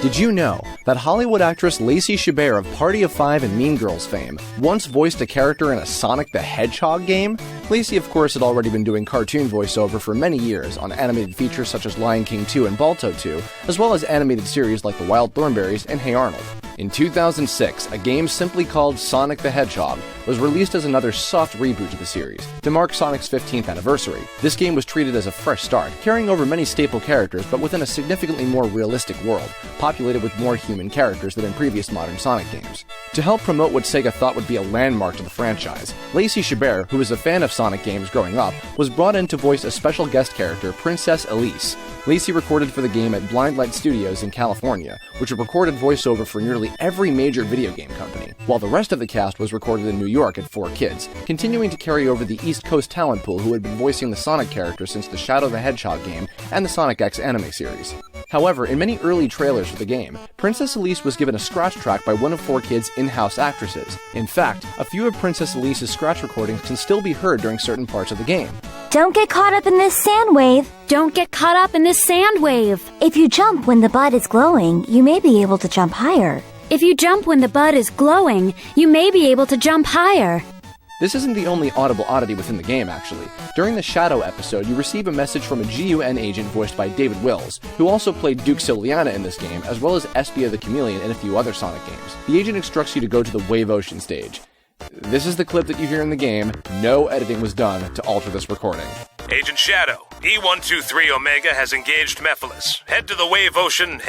Did you know that Hollywood actress Lacey Chabert of Party of Five and Mean Girls fame once voiced a character in a Sonic the Hedgehog game? Lacey, of course, had already been doing cartoon voiceover for many years on animated features such as Lion King 2 and Balto 2, as well as animated series like The Wild Thornberrys and Hey Arnold. In 2006, a game simply called Sonic the Hedgehog was released as another soft reboot to the series, to mark Sonic's 15th anniversary. This game was treated as a fresh start, carrying over many staple characters but within a significantly more realistic world, populated with more human characters than in previous modern Sonic games. To help promote what Sega thought would be a landmark to the franchise, Lacey Chabert, who was a fan of Sonic games growing up, was brought in to voice a special guest character, Princess Elise. Lacey recorded for the game at Blind Light Studios in California, which had recorded voiceover for nearly every major video game company, while the rest of the cast was recorded in New York at 4Kids, continuing to carry over the East Coast talent pool who had been voicing the Sonic character since the Shadow the Hedgehog game and the Sonic X anime series. However, in many early trailers for the game, Princess Elise was given a scratch track by one of 4Kids' in-house actresses. In fact, a few of Princess Elise's scratch recordings can still be heard during certain parts of the game. Don't get caught up in this sand wave. Don't get caught up in this sand wave. If you jump when the bud is glowing, you may be able to jump higher. If you jump when the bud is glowing, you may be able to jump higher. This isn't the only audible oddity within the game, actually. During the Shadow episode, you receive a message from a GUN agent voiced by David Wills, who also played Duke Siliana in this game, as well as Espia the Chameleon in a few other Sonic games. The agent instructs you to go to the Wave Ocean stage. This is the clip that you hear in the game. No editing was done to alter this recording. Agent Shadow, E123 Omega has engaged Mephiles. Head to Wave Ocean.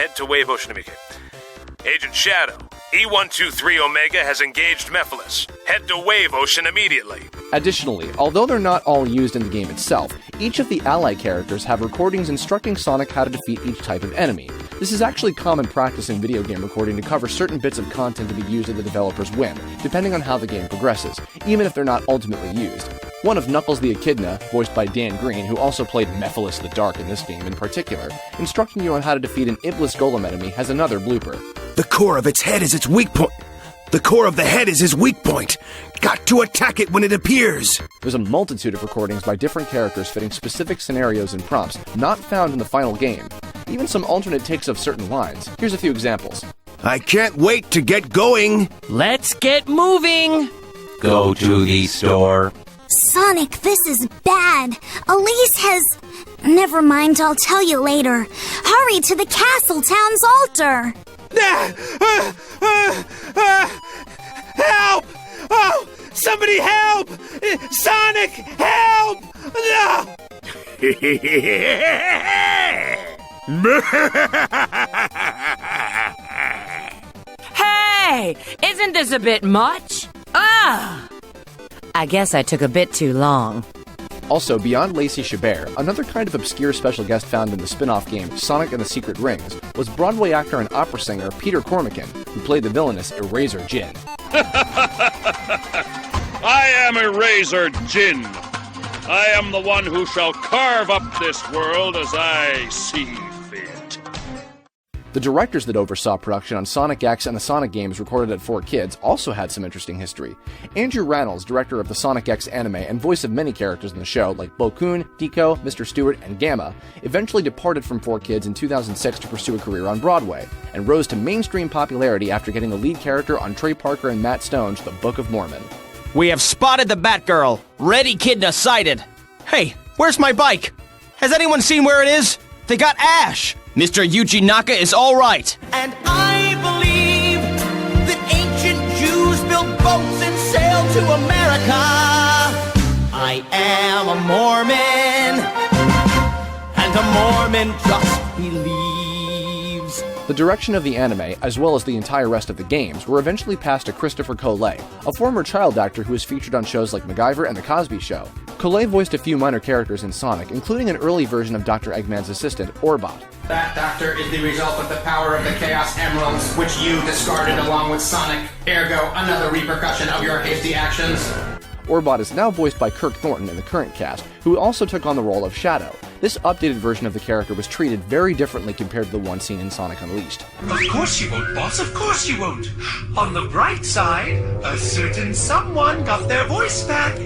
Agent Shadow, E123 Omega has engaged Mephiles. Head to Wave Ocean immediately. Additionally, although they're not all used in the game itself, each of the ally characters have recordings instructing Sonic how to defeat each type of enemy. This is actually common practice in video game recording to cover certain bits of content to be used at the developer's whim, depending on how the game progresses, even if they're not ultimately used. One of Knuckles the Echidna, voiced by Dan Green, who also played Mephiles the Dark in this game in particular, instructing you on how to defeat an Iblis Golem enemy, has another blooper. The core of its head is its weak point. The core of the head is his weak point. Got to attack it when it appears. There's a multitude of recordings by different characters fitting specific scenarios and prompts not found in the final game. Even some alternate takes of certain lines. Here's a few examples. I can't wait to get going. Let's get moving. Go to the store. Sonic, this is bad. Elise has... Never mind, I'll tell you later. Hurry to the castle town's altar. Help! Oh, somebody help! Sonic, help! No! Hey! Isn't this a bit much? I guess I took a bit too long. Also, beyond Lacey Chabert, another kind of obscure special guest found in the spin-off game Sonic and the Secret Rings was Broadway actor and opera singer Peter Cormican, who played the villainous Eraser Jin. I am Eraser Jin. I am the one who shall carve up this world as I see fit. The directors that oversaw production on Sonic X and the Sonic games recorded at 4Kids also had some interesting history. Andrew Rannells, director of the Sonic X anime and voice of many characters in the show like Bo Kun, Deco, Mr. Stewart, and Gamma, eventually departed from 4Kids in 2006 to pursue a career on Broadway, and rose to mainstream popularity after getting the lead character on Trey Parker and Matt Stone's The Book of Mormon. We have spotted the Batgirl. Ready Kidna sighted. Hey, where's my bike? Has anyone seen where it is? They got Ash. Mr. Yuji Naka is all right. And I believe that ancient Jews built boats and sailed to America. I am a Mormon, and a Mormon just believes. The direction of the anime, as well as the entire rest of the games, were eventually passed to Christopher Collet, a former child actor who was featured on shows like MacGyver and The Cosby Show. Collet voiced a few minor characters in Sonic, including an early version of Dr. Eggman's assistant, Orbot. That doctor is the result of the power of the Chaos Emeralds, which you discarded along with Sonic. Ergo, another repercussion of your hasty actions. Orbot is now voiced by Kirk Thornton in the current cast, who also took on the role of Shadow. This updated version of the character was treated very differently compared to the one seen in Sonic Unleashed. Of course you won't, boss, of course you won't. On the bright side, a certain someone got their voice back.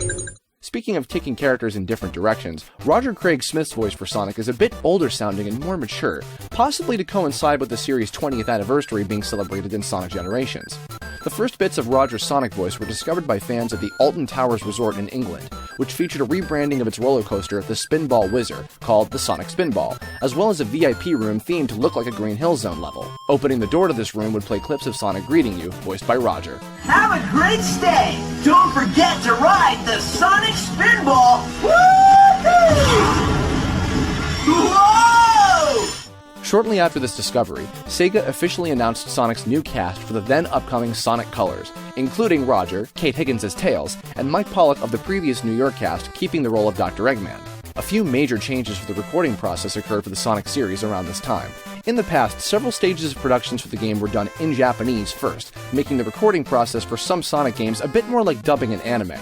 speaking of kicking characters in different directions, Roger Craig Smith's voice for Sonic is a bit older sounding and more mature, possibly to coincide with the series' 20th anniversary being celebrated in Sonic Generations. The first bits of Roger's Sonic voice were discovered by fans at the Alton Towers Resort in England, which featured a rebranding of its roller coaster, the Spinball Whizzer, called the Sonic Spinball, as well as a VIP room themed to look like a Green Hill Zone level. Opening the door to this room would play clips of Sonic greeting you, voiced by Roger. Have a great stay! Don't forget to ride the Sonic Spinball! Woo-hoo! Whoa! Shortly after this discovery, Sega officially announced Sonic's new cast for the then upcoming Sonic Colors, including Roger, Kate Higgins as Tails, and Mike Pollock of the previous New York cast keeping the role of Dr. Eggman. A few major changes for the recording process occurred for the Sonic series around this time. In the past, several stages of productions for the game were done in Japanese first, making the recording process for some Sonic games a bit more like dubbing an anime.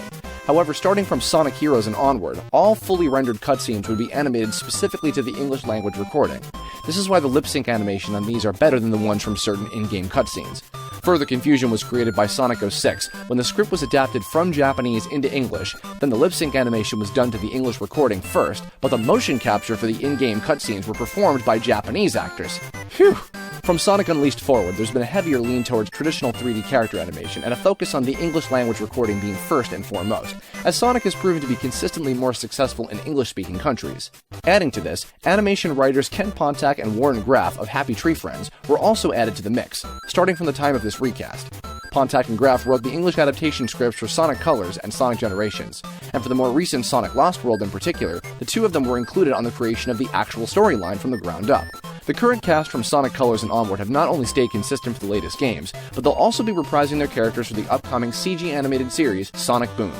However, starting from Sonic Heroes and onward, all fully rendered cutscenes would be animated specifically to the English language recording. This is why the lip-sync animation on these are better than the ones from certain in-game cutscenes. Further confusion was created by Sonic 06, when the script was adapted from Japanese into English, then the lip-sync animation was done to the English recording first, but the motion capture for the in-game cutscenes were performed by Japanese actors. Phew! From Sonic Unleashed forward, there's been a heavier lean towards traditional 3D character animation, and a focus on the English language recording being first and foremost, as Sonic has proven to be consistently more successful in English-speaking countries. Adding to this, animation writers Ken Pontac and Warren Graff of Happy Tree Friends were also added to the mix, starting from the time of this recast. Pontac and Graff wrote the English adaptation scripts for Sonic Colors and Sonic Generations, and for the more recent Sonic Lost World in particular, the two of them were included on the creation of the actual storyline from the ground up. The current cast from Sonic Colors and onward have not only stayed consistent for the latest games, but they'll also be reprising their characters for the upcoming CG animated series Sonic Boom.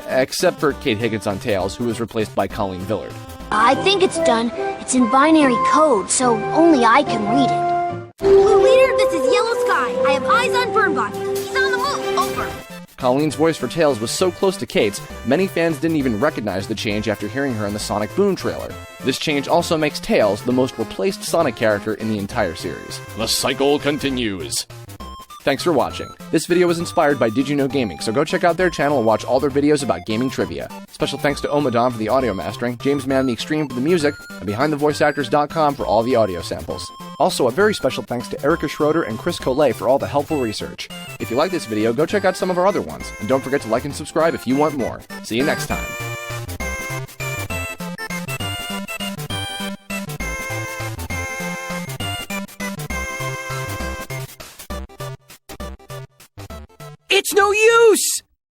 Except for Kate Higgins on Tails, who was replaced by Colleen Villard. I think it's done. It's in binary code, so only I can read it. Blue Leader, this is Yellow Sky. I have eyes on Burnbot. He's on the move. Over. Colleen's voice for Tails was so close to Kate's, many fans didn't even recognize the change after hearing her in the Sonic Boom trailer. This change also makes Tails the most replaced Sonic character in the entire series. The cycle continues. Thanks for watching. This video was inspired by Did You Know Gaming, so go check out their channel and watch all their videos about gaming trivia. Special thanks to Omahdon for the audio mastering, JamesmanXtreme for the music, and BehindTheVoiceActors.com for all the audio samples. Also, a very special thanks to Erica Schroeder and Chris Collet for all the helpful research. If you like this video, go check out some of our other ones, and don't forget to like and subscribe if you want more. See you next time.